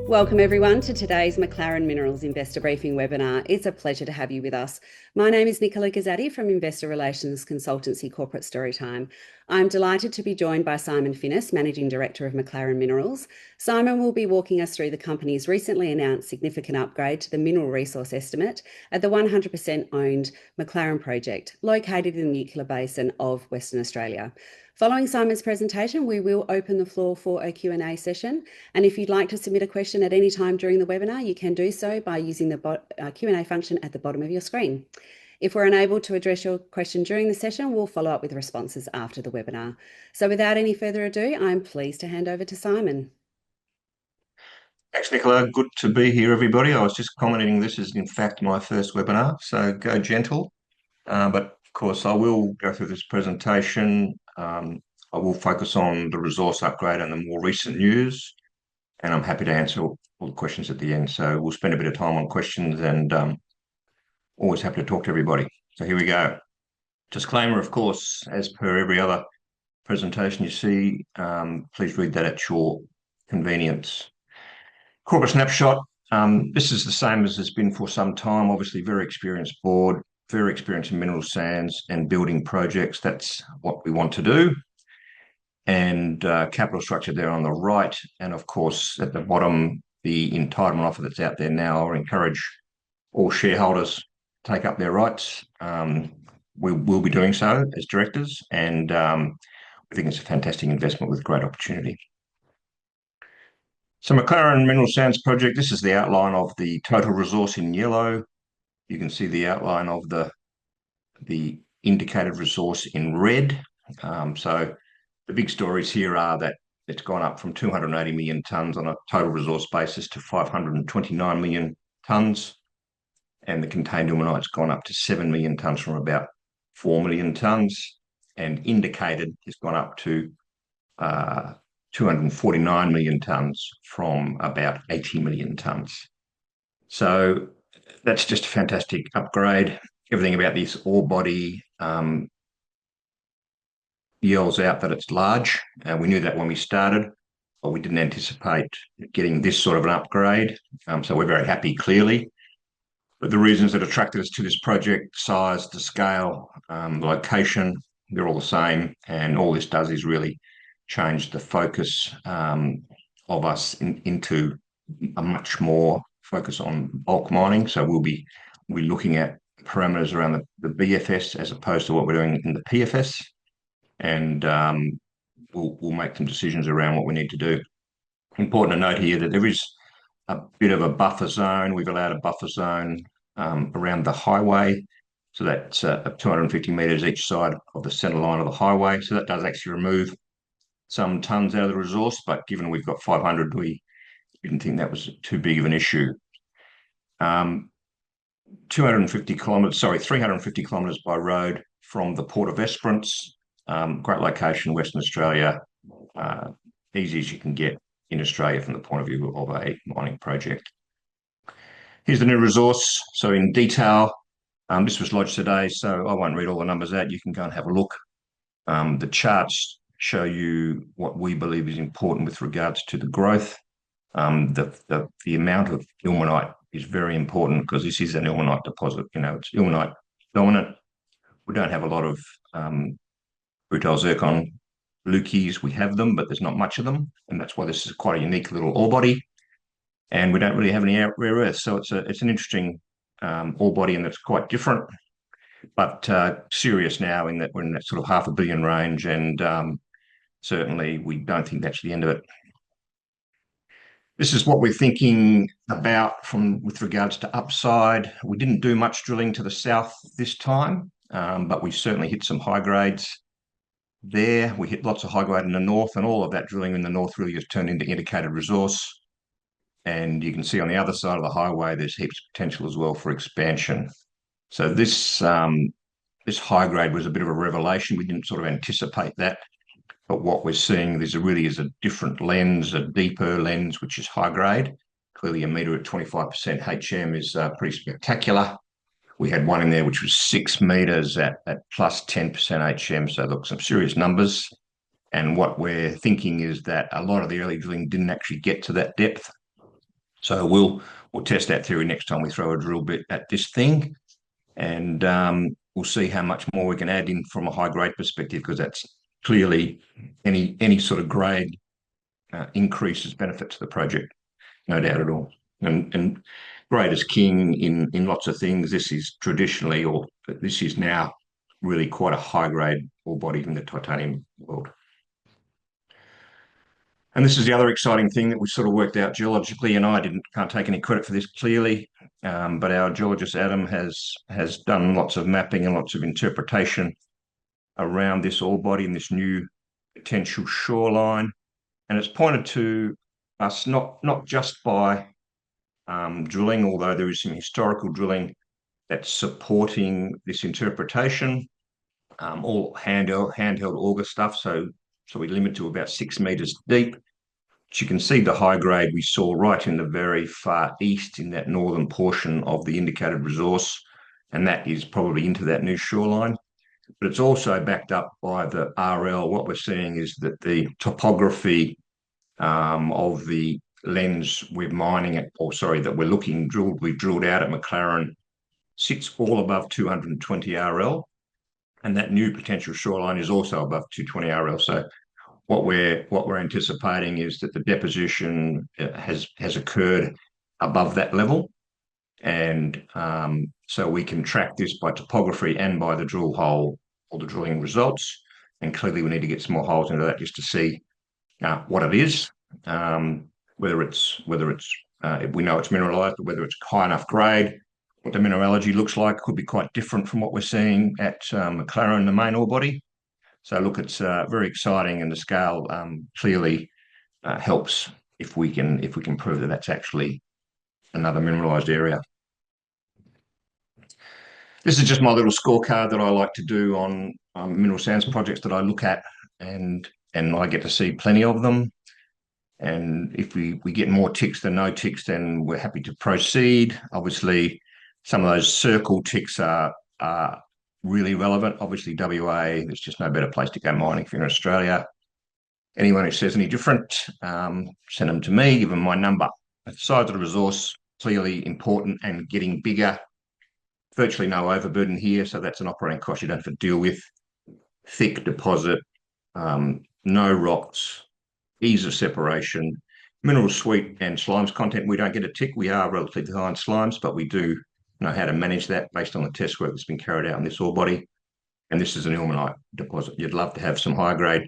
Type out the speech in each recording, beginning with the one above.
Welcome everyone to today's McLaren Minerals Investor Briefing webinar. It's a pleasure to have you with us. My name is Nicola Gazzatti from Investor Relations Consultancy Corporate Storytime. I'm delighted to be joined by Simon Finnis, Managing Director of McLaren Minerals. Simon will be walking us through the company's recently announced significant upgrade to the mineral resource estimate at the 100% owned McLaren Project, located in the Eucla Basin of Western Australia. Following Simon's presentation, we will open the floor for a Q&A session. And if you'd like to submit a question at any time during the webinar, you can do so by using the Q&A function at the bottom of your screen. If we're unable to address your question during the session, we'll follow up with responses after the webinar. So without any further ado, I'm pleased to hand over to Simon. Thanks, Nicola. Good to be here, everybody. I was just commenting this is, in fact, my first webinar, so go gentle. But, of course, I will go through this presentation. I will focus on the resource upgrade and the more recent news, and I'm happy to answer all the questions at the end. So we'll spend a bit of time on questions and always happy to talk to everybody. So here we go. Disclaimer, of course, as per every other presentation you see, please read that at your convenience. Corporate snapshot. This is the same as it's been for some time. Obviously, very experienced board, very experienced in mineral sands and building projects. That's what we want to do. And capital structure there on the right. And of course, at the bottom, the entitlement offer that's out there now. I encourage all shareholders to take up their rights. We will be doing so as directors, and we think it's a fantastic investment with great opportunity. So McLaren Mineral Sands Project, this is the outline of the total resource in yellow. You can see the outline of the indicated resource in red. So the big stories here are that it's gone up from 280 million tonnes on a total resource basis to 529 million tonnes. And the contained ilmenite's gone up to 7 million tonnes from about 4 million tonnes. And indicated has gone up to 249 million tonnes from about 80 million tonnes. So that's just a fantastic upgrade. Everything about this ore body yells out that it's large. We knew that when we started, but we didn't anticipate getting this sort of an upgrade. So we're very happy, clearly. But the reasons that attracted us to this project, size, the scale, the location, they're all the same. And all this does is really change the focus of us into a much more focus on bulk mining. So we'll be looking at parameters around the BFS as opposed to what we're doing in the PFS. And we'll make some decisions around what we need to do. Important to note here that there is a bit of a buffer zone. We've allowed a buffer zone around the highway. So that's 250 metres each side of the centre line of the highway. So that does actually remove some tonnes out of the resource, but given we've got 500, we didn't think that was too big of an issue. 350 kilometres by road from the Port of Esperance. Great location, Western Australia, easy as you can get in Australia from the point of view of a mining project. Here's the new resource. So in detail, this was lodged today, so I won't read all the numbers out. You can go and have a look. The charts show you what we believe is important with regards to the growth. The amount of ilmenite is very important because this is an ilmenite deposit. You know, it's ilmenite dominant. We don't have a lot of rutile zircon leukies. We have them, but there's not much of them, and that's why this is quite a unique little ore body. And we don't really have any rare earths, so it's an interesting ore body, and it's quite different, but serious now in that we're in that sort of 500 million range, and certainly we don't think that's the end of it. This is what we're thinking about with regards to upside. We didn't do much drilling to the south this time, but we certainly hit some high grades there. We hit lots of high grade in the north, and all of that drilling in the north really has turned into indicated resource. And you can see on the other side of the highway, there's heaps of potential as well for expansion. So this high grade was a bit of a revelation. We didn't sort of anticipate that. But what we're seeing really is a different lens, a deeper lens, which is high grade. Clearly, a metre at 25% HM is pretty spectacular. We had one in there which was 6 metres at plus 10% HM. So look, some serious numbers. And what we're thinking is that a lot of the early drilling didn't actually get to that depth. So we'll test that theory next time we throw a drill bit at this thing, and we'll see how much more we can add in from a high grade perspective, because that's clearly any sort of grade increases benefit to the project, no doubt at all. And grade is king in lots of things. This is traditionally, or this is now, really quite a high grade ore body in the titanium world. And this is the other exciting thing that we sort of worked out geologically, and can't take any credit for this clearly, but our geologist Adam has done lots of mapping and lots of interpretation around this ore body and this new potential shoreline, and it's pointed to us not just by drilling, although there is some historical drilling that's supporting this interpretation, all handheld auger stuff. So we limit to about 6 meters deep. But you can see the high grade we saw right in the very far east in that northern portion of the indicated resource, and that is probably into that new shoreline. But it's also backed up by the RL. What we're seeing is that the topography of the lens we're mining at, or sorry, that we've drilled out at McLaren, sits all above 220 RL, and that new potential shoreline is also above 220 RL. So what we're anticipating is that the deposition has occurred above that level, and so we can track this by topography and by the drill hole or the drilling results. And clearly, we need to get some more holes into that just to see what it is, whether it's we know it's mineralized, but whether it's high enough grade. What the mineralogy looks like could be quite different from what we're seeing at McLaren, the main ore body. So look, it's very exciting, and the scale clearly helps if we can prove that that's actually another mineralized area. This is just my little scorecard that I like to do on mineral sands projects that I look at, and I get to see plenty of them. And if we get more ticks than no ticks, then we're happy to proceed. Obviously, some of those circle ticks are really relevant. Obviously, WA, there's just no better place to go mining if you're in Australia. Anyone who says any different, send them to me, give them my number. The size of the resource, clearly important and getting bigger. Virtually no overburden here, so that's an operating cost you don't have to deal with. Thick deposit, no rocks, ease of separation, mineral sweet and slimes content. We don't get a tick. We are relatively high in slimes, but we do know how to manage that based on the test work that's been carried out on this ore body. And this is an ilmenite deposit. You'd love to have some high grade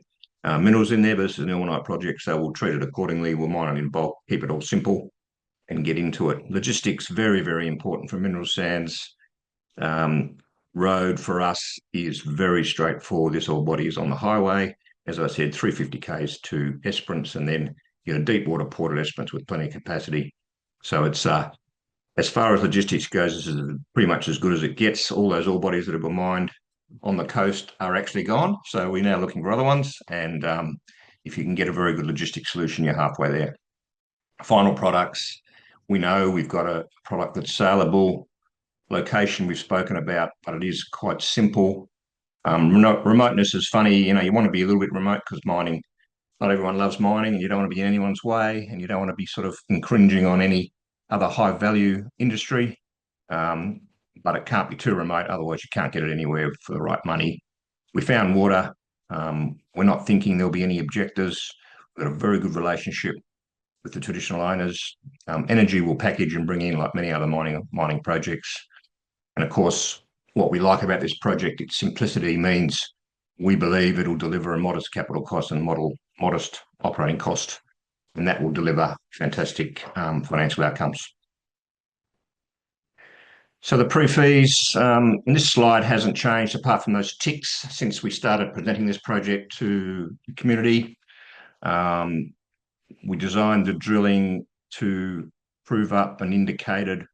minerals in there, but this is an ilmenite project, so we'll treat it accordingly. We'll mine it in bulk, keep it all simple, and get into it. Logistics, very, very important for mineral sands. Road for us is very straightforward. This ore body is on the highway. As I said, 350 k's to Esperance, and then you know, deep water port at Esperance with plenty of capacity. So it's as far as logistics goes, this is pretty much as good as it gets. All those ore bodies that were mined on the coast are actually gone, so we're now looking for other ones. And if you can get a very good logistics solution, you're halfway there. Final products, we know we've got a product that's saleable. Location we've spoken about, but it is quite simple. Remoteness is funny. You know, you want to be a little bit remote because mining, not everyone loves mining, and you don't want to be in anyone's way, and you don't want to be sort of infringing on any other high value industry. But it can't be too remote, otherwise you can't get it anywhere for the right money. We found water. We're not thinking there'll be any objectors. We've got a very good relationship with the traditional owners. Energy will package and bring in like many other mining projects. And of course, what we like about this project, its simplicity means we believe it'll deliver a modest capital cost and modest operating cost, and that will deliver fantastic financial outcomes. So the pre-fees in this slide hasn't changed apart from those ticks since we started presenting this project to the community. We designed the drilling to prove up an indicated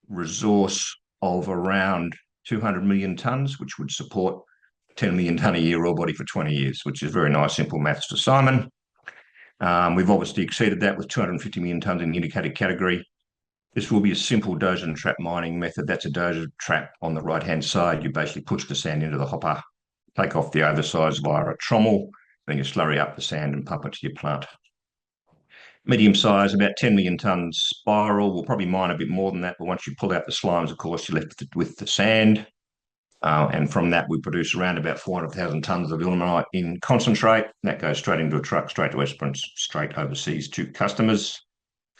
resource of around 200 million tonnes, which would support 10 million tonne a year ore body for 20 years, which is very nice, simple maths for Simon. We've obviously exceeded that with 250 million tonnes in the indicated category. This will be a simple dozer and trap mining method. That's a dozer trap on the right-hand side. You basically push the sand into the hopper, take off the oversize via a trommel, then you slurry up the sand and pump it to your plant. medium size, about 10 million tonnes spiral. We'll probably mine a bit more than that, but once you pull out the slimes, of course, you're left with the sand. And from that, we produce around about 400,000 tonnes of ilmenite in concentrate. That goes straight into a truck, straight to Esperance, straight overseas to customers.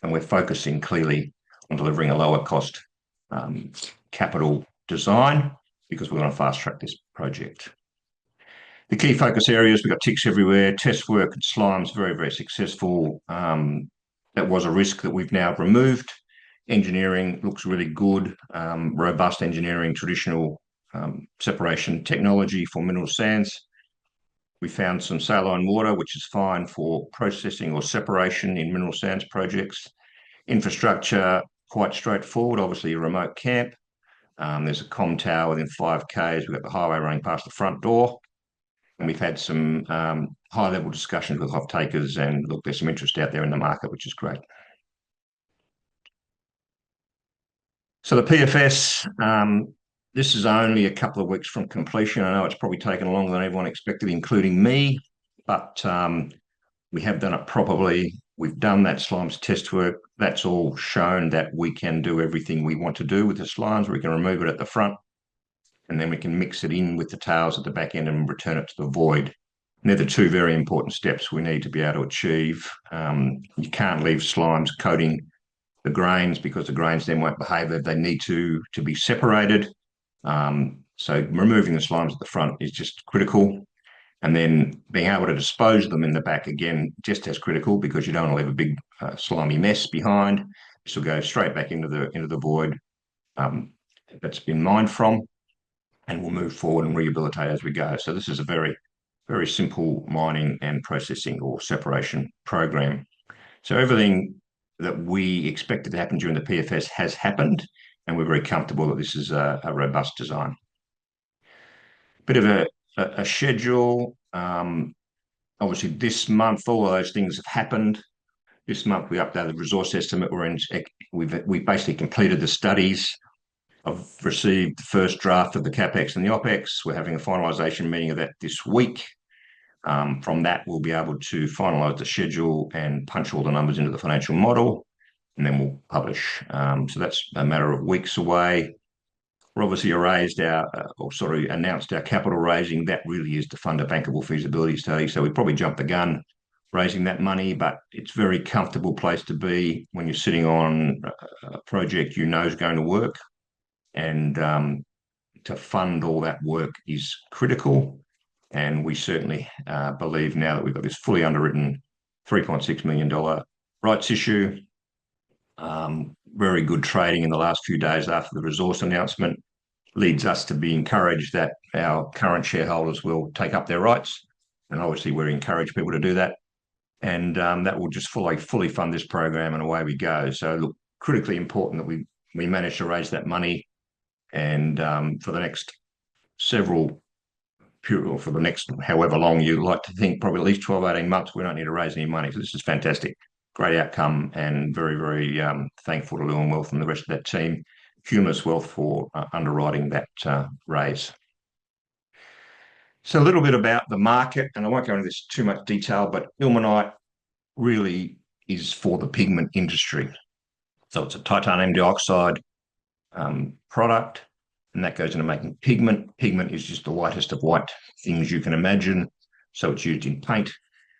And we're focusing clearly on delivering a lower cost capital design because we want to fast track this project. The key focus areas, we've got ticks everywhere. Test work and slimes, very, very successful. That was a risk that we've now removed. Engineering looks really good. Robust engineering, traditional separation technology for mineral sands. We found some saline water, which is fine for processing or separation in mineral sands projects. Infrastructure, quite straightforward. Obviously, a remote camp. There's a comm tower within 5 k's. We've got the highway running past the front door. And we've had some high-level discussions with off-takers, and look, there's some interest out there in the market, which is great. So the PFS, this is only a couple of weeks from completion. I know it's probably taken longer than everyone expected, including me, but we have done it properly. We've done that slimes test work. That's all shown that we can do everything we want to do with the slimes. We can remove it at the front, and then we can mix it in with the tails at the back end and return it to the void. And they're the two very important steps we need to be able to achieve. You can't leave slimes coating the grains because the grains then won't behave. They need to be separated. So removing the slimes at the front is just critical. And then being able to dispose of them in the back, again, just as critical because you don't want to leave a big slimy mess behind. This will go straight back into the void that's been mined from, and we'll move forward and rehabilitate as we go. So this is a very, very simple mining and processing or separation program. So everything that we expected to happen during the PFS has happened, and we're very comfortable that this is a robust design. Bit of a schedule. Obviously, this month, all of those things have happened. This month, we updated the resource estimate. We basically completed the studies. I've received the first draft of the CapEx and the OpEx. We're having a finalisation meeting of that this week. From that, we'll be able to finalise the schedule and punch all the numbers into the financial model, and then we'll publish. So that's a matter of weeks away. We're obviously announced our capital raising. That really is to fund a bankable feasibility study. So we probably jumped the gun raising that money, but it's a very comfortable place to be when you're sitting on a project you know is going to work. And to fund all that work is critical. And we certainly believe now that we've got this fully underwritten $3.6 million rights issue. Very good trading in the last few days after the resource announcement leads us to be encouraged that our current shareholders will take up their rights. And obviously, we encourage people to do that. And that will just fully fund this program, and away we go. So, look, critically important that we manage to raise that money. And for the next for the next however long you like to think, probably at least 12, 18 months, we don't need to raise any money. So this is fantastic. Great outcome, and very, very thankful to Lewin Wealth and the rest of that team, Cumulus Wealth, for underwriting that raise. So a little bit about the market, and I won't go into this too much detail, but ilmenite really is for the pigment industry. So it's a titanium dioxide product, and that goes into making pigment. Pigment is just the whitest of white things you can imagine. So it's used in paint,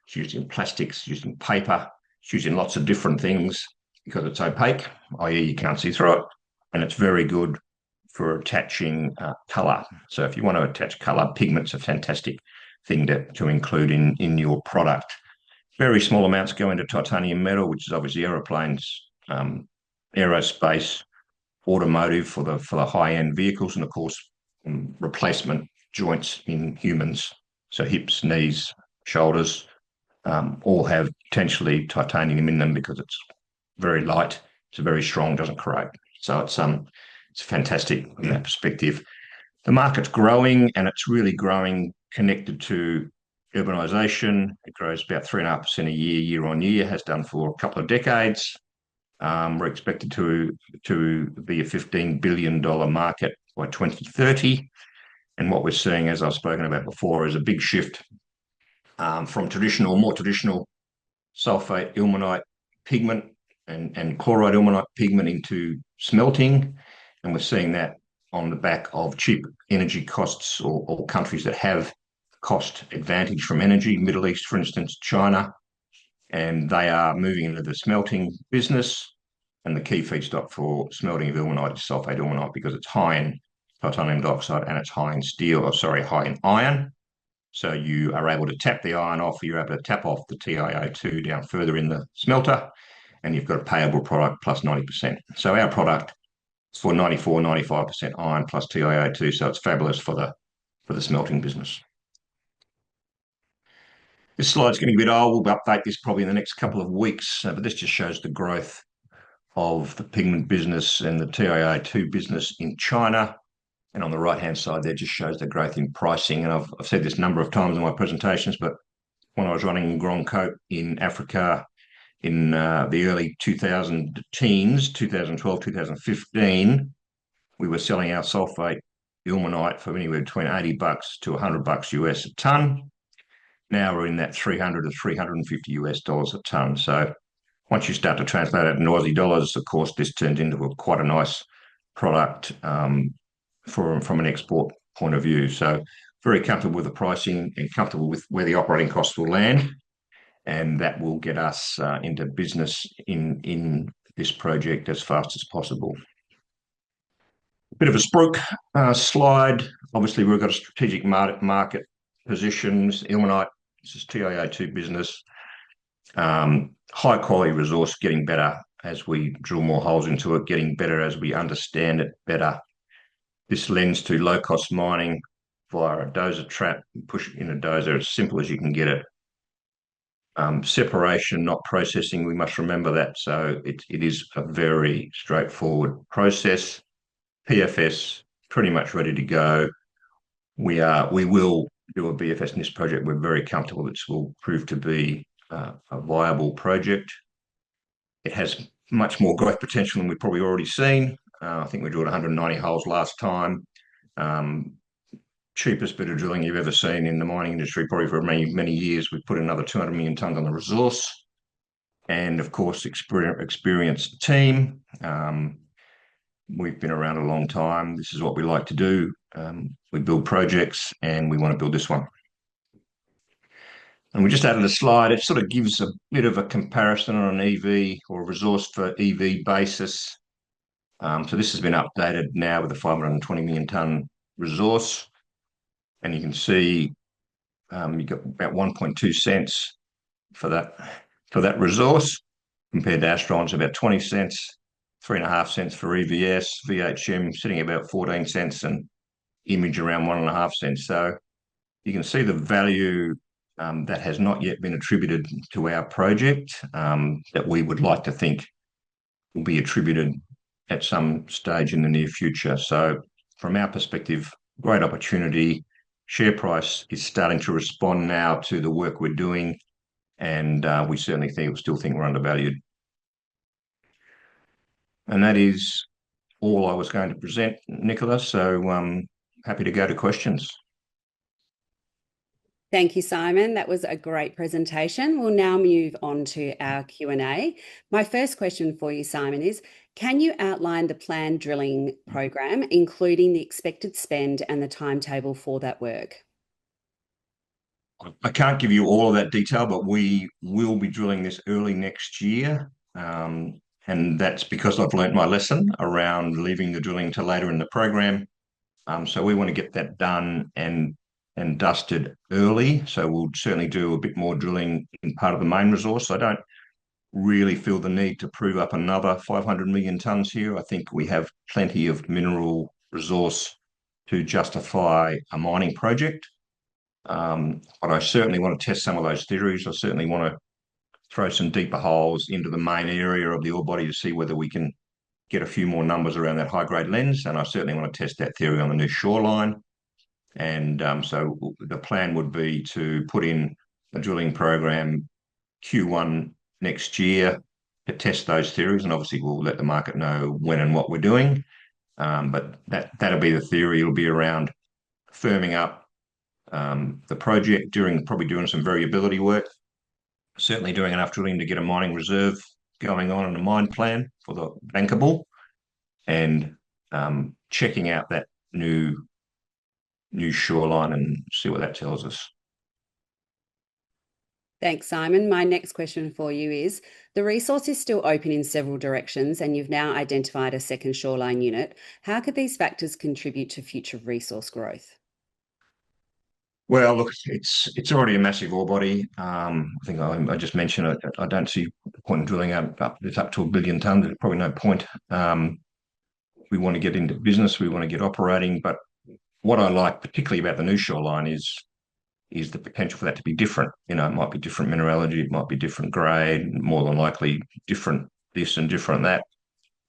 it's used in plastics, used in paper, it's used in lots of different things because it's opaque, i.e. you can't see through it, and it's very good for attaching colour. So if you want to attach colour, pigment's a fantastic thing to include in your product. Very small amounts go into titanium metal, which is obviously aeroplanes, aerospace, automotive for the high-end vehicles, and of course replacement joints in humans. So hips, knees, shoulders, all have potentially titanium in them because it's very light, it's very strong, doesn't corrode. So it's fantastic from that perspective. The market's growing, and it's really growing connected to urbanisation. It grows about 3.5% a year on year, has done for a couple of decades. We're expected to be a $15 billion market by 2030. And what we're seeing, as I've spoken about before, is a big shift from more traditional sulfate ilmenite pigment and chloride ilmenite pigment into smelting. And we're seeing that on the back of cheap energy costs or countries that have cost advantage from energy, Middle East, for instance, China, and they are moving into the smelting business. And the key feedstock for smelting of ilmenite is sulfate ilmenite because it's high in titanium dioxide and it's high in high in iron. So you are able to tap the iron off, you're able to tap off the TiO2 down further in the smelter, and you've got a payable product plus 90%. So our product is for 94, 95% iron plus TiO2, so it's fabulous for the smelting business. This slide's getting a bit old. We'll update this probably in the next couple of weeks, but this just shows the growth of the pigment business and the TiO2 business in China. And on the right-hand side there just shows the growth in pricing. And I've said this a number of times in my presentations, but when I was running Grand Coat in Africa in the early 2000 teens, 2012, 2015, we were selling our sulfate ilmenite for anywhere between $80 to $100 US a ton. Now we're in that 300 to 350 US dollars a ton. So once you start to translate it into Aussie dollars, of course, this turns into quite a nice product from an export point of view. So very comfortable with the pricing and comfortable with where the operating costs will land. And that will get us into business in this project as fast as possible. A bit of a spruik slide. Obviously, we've got a strategic market positions. Ilmenite, this is TiO2 business. High quality resource, getting better as we drill more holes into it, getting better as we understand it better. This lends to low cost mining via a dozer trap, push it in a dozer as simple as you can get it. Separation, not processing, we must remember that. So it is a very straightforward process. PFS, pretty much ready to go. We will do a BFS in this project. We're very comfortable this will prove to be a viable project. It has much more growth potential than we've probably already seen. I think we drilled 190 holes last time. Cheapest bit of drilling you've ever seen in the mining industry, probably for many, many years. We've put another 200 million tonnes on the resource. And of course, experienced team. We've been around a long time. This is what we like to do. We build projects and we want to build this one. And we just added a slide. It sort of gives a bit of a comparison on an EV or a resource for EV basis. So this has been updated now with a 520 million tonne resource. And you can see you've got about 1.2 cents for that resource compared to Astron's about 20 cents, 3.5 cents for EVS, VHM sitting about 14 cents and Image around 1.5 cents. So you can see the value that has not yet been attributed to our project that we would like to think will be attributed at some stage in the near future. So from our perspective, great opportunity. Share price is starting to respond now to the work we're doing, and we certainly still think we're undervalued. And that is all I was going to present, Nicola. So happy to go to questions. Thank you, Simon. That was a great presentation. We'll now move on to our Q&A. My first question for you, Simon, is can you outline the planned drilling program, including the expected spend and the timetable for that work? I can't give you all of that detail, but we will be drilling this early next year. And that's because I've learnt my lesson around leaving the drilling to later in the program. So we want to get that done and dusted early. So we'll certainly do a bit more drilling in part of the main resource. I don't really feel the need to prove up another 500 million tonnes here. I think we have plenty of mineral resource to justify a mining project. But I certainly want to test some of those theories. I certainly want to throw some deeper holes into the main area of the ore body to see whether we can get a few more numbers around that high-grade lens. And I certainly want to test that theory on the new shoreline. And so the plan would be to put in a drilling program Q1 next year to test those theories. And obviously we'll let the market know when and what we're doing. But that'll be the theory. It'll be around firming up the project, probably doing some variability work, certainly doing enough drilling to get a mining reserve going on and a mine plan for the bankable, and checking out that new shoreline and see what that tells us. Thanks, Simon. My next question for you is, the resource is still open in several directions and you've now identified a second shoreline unit. How could these factors contribute to future resource growth? Well, look, it's already a massive ore body. I think I just mentioned I don't see the point in drilling it's up to 1 billion tonnes. There's probably no point. We want to get into business. We want to get operating. But what I like particularly about the new shoreline is the potential for that to be different. You know, it might be different mineralogy, it might be different grade, more than likely different this and different that.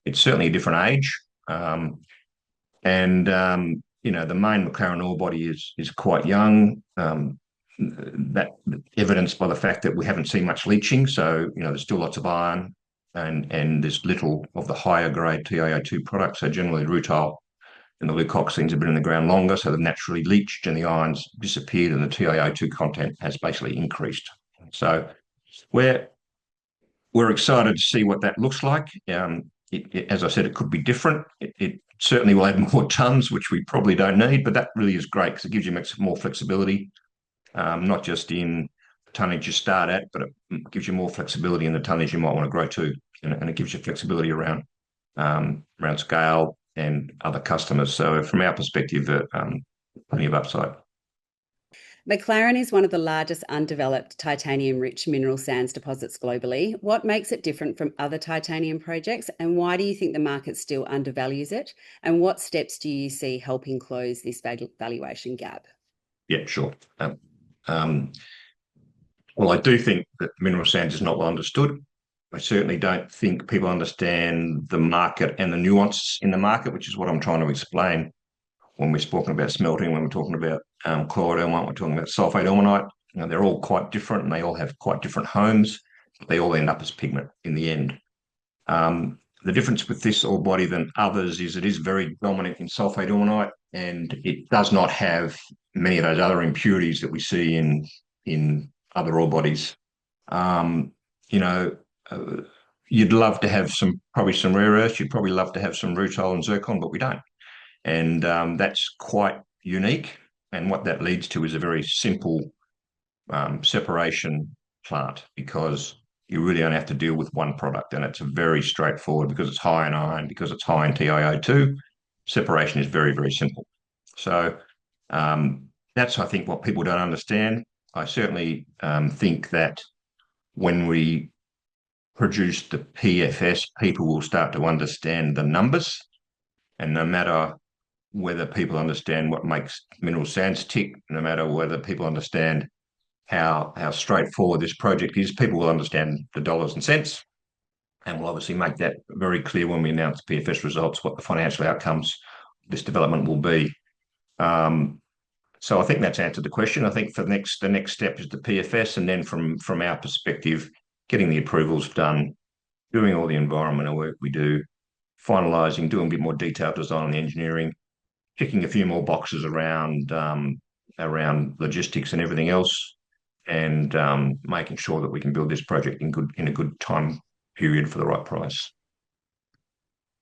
It's certainly a different age. And you know, the main McLaren ore body is quite young. That evidenced by the fact that we haven't seen much leaching. So, you know, there's still lots of iron and there's little of the higher grade TiO2 products. So generally rutile and the leucoxenes have been in the ground longer, so they've naturally leached and the iron's disappeared and the TiO2 content has basically increased. So we're excited to see what that looks like. As I said, it could be different. It certainly will add more tons, which we probably don't need, but that really is great because it gives you more flexibility, not just in the tonnage you start at, but it gives you more flexibility in the tonnage you might want to grow to, and it gives you flexibility around scale and other customers. So from our perspective, plenty of upside. McLaren is one of the largest undeveloped titanium-rich mineral sands deposits globally. What makes it different from other titanium projects, and why do you think the market still undervalues it? And what steps do you see helping close this valuation gap? Yeah, sure. Well, I do think that mineral sands is not well understood. I certainly don't think people understand the market and the nuance in the market, which is what I'm trying to explain when we're talking about smelting, when we're talking about chloride ilmenite, we're talking about sulfate ilmenite. You know, they're all quite different and they all have quite different homes. But they all end up as pigment in the end. The difference with this ore body than others is it is very dominant in sulfate ilmenite, and it does not have many of those other impurities that we see in other ore bodies. You know, you'd love to have probably some rare earths. You'd probably love to have some rutile and zircon, but we don't. And that's quite unique. And what that leads to is a very simple separation plant, because you really don't have to deal with one product. And it's very straightforward because it's high in iron, because it's high in TiO2. Separation is very, very simple. So that's, I think, what people don't understand. I certainly think that when we produce the PFS, people will start to understand the numbers. And no matter whether people understand what makes mineral sands tick, no matter whether people understand how straightforward this project is, people will understand the dollars and cents. And we'll obviously make that very clear when we announce PFS results, what the financial outcomes of this development will be. So I think that's answered the question. I think the next step is the PFS, and then from our perspective, getting the approvals done, doing all the environmental work we do, finalising, doing a bit more detailed design on the engineering, ticking a few more boxes around logistics and everything else, and making sure that we can build this project in a good time period for the right price.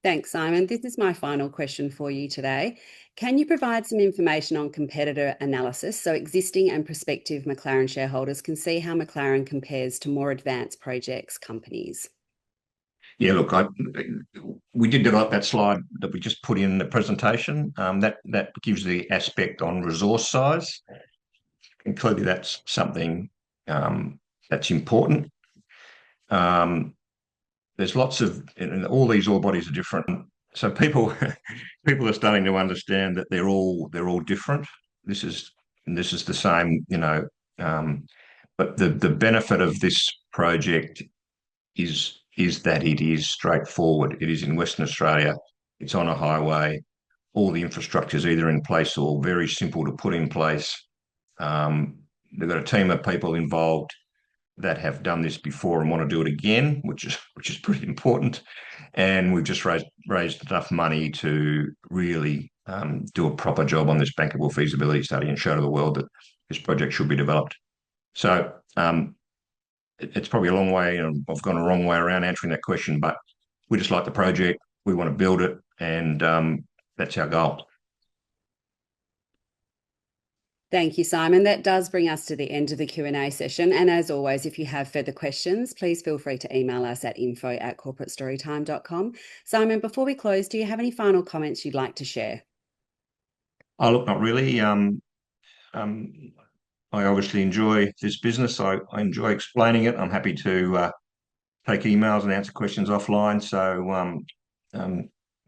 Thanks, Simon. This is my final question for you today. Can you provide some information on competitor analysis so existing and prospective McLaren shareholders can see how McLaren compares to more advanced projects companies? Yeah, look, we did develop that slide that we just put in the presentation. That gives the aspect on resource size. And clearly that's something that's important. There's lots of, and all these ore bodies are different. So people are starting to understand that they're all different. This is the same, you know. But the benefit of this project is that it is straightforward. It is in Western Australia. It's on a highway. All the infrastructure is either in place or very simple to put in place. They've got a team of people involved that have done this before and want to do it again, which is pretty important. And we've just raised enough money to really do a proper job on this bankable feasibility study and show to the world that this project should be developed. So it's probably a long way, and I've gone a wrong way around answering that question, but we just like the project. We want to build it, and that's our goal. Thank you, Simon. That does bring us to the end of the Q&A session. And as always, if you have further questions, please feel free to email us at info@corporatestorytime.com. Simon, before we close, do you have any final comments you'd like to share? Oh, look, not really. I obviously enjoy this business. I enjoy explaining it. I'm happy to take emails and answer questions offline. So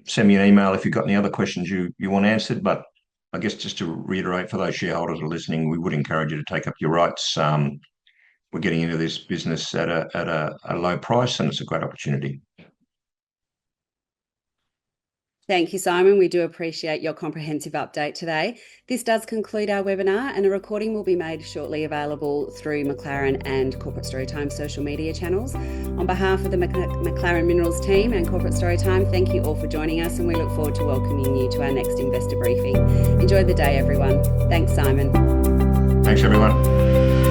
send me an email if you've got any other questions you want answered. But I guess just to reiterate for those shareholders who are listening, we would encourage you to take up your rights. We're getting into this business at a low price, and it's a great opportunity. Thank you, Simon. We do appreciate your comprehensive update today. This does conclude our webinar, and a recording will be made shortly available through McLaren and Corporate Storytime social media channels. On behalf of the McLaren Minerals team and Corporate Storytime, thank you all for joining us, and we look forward to welcoming you to our next investor briefing. Enjoy the day, everyone. Thanks, Simon. Thanks, everyone.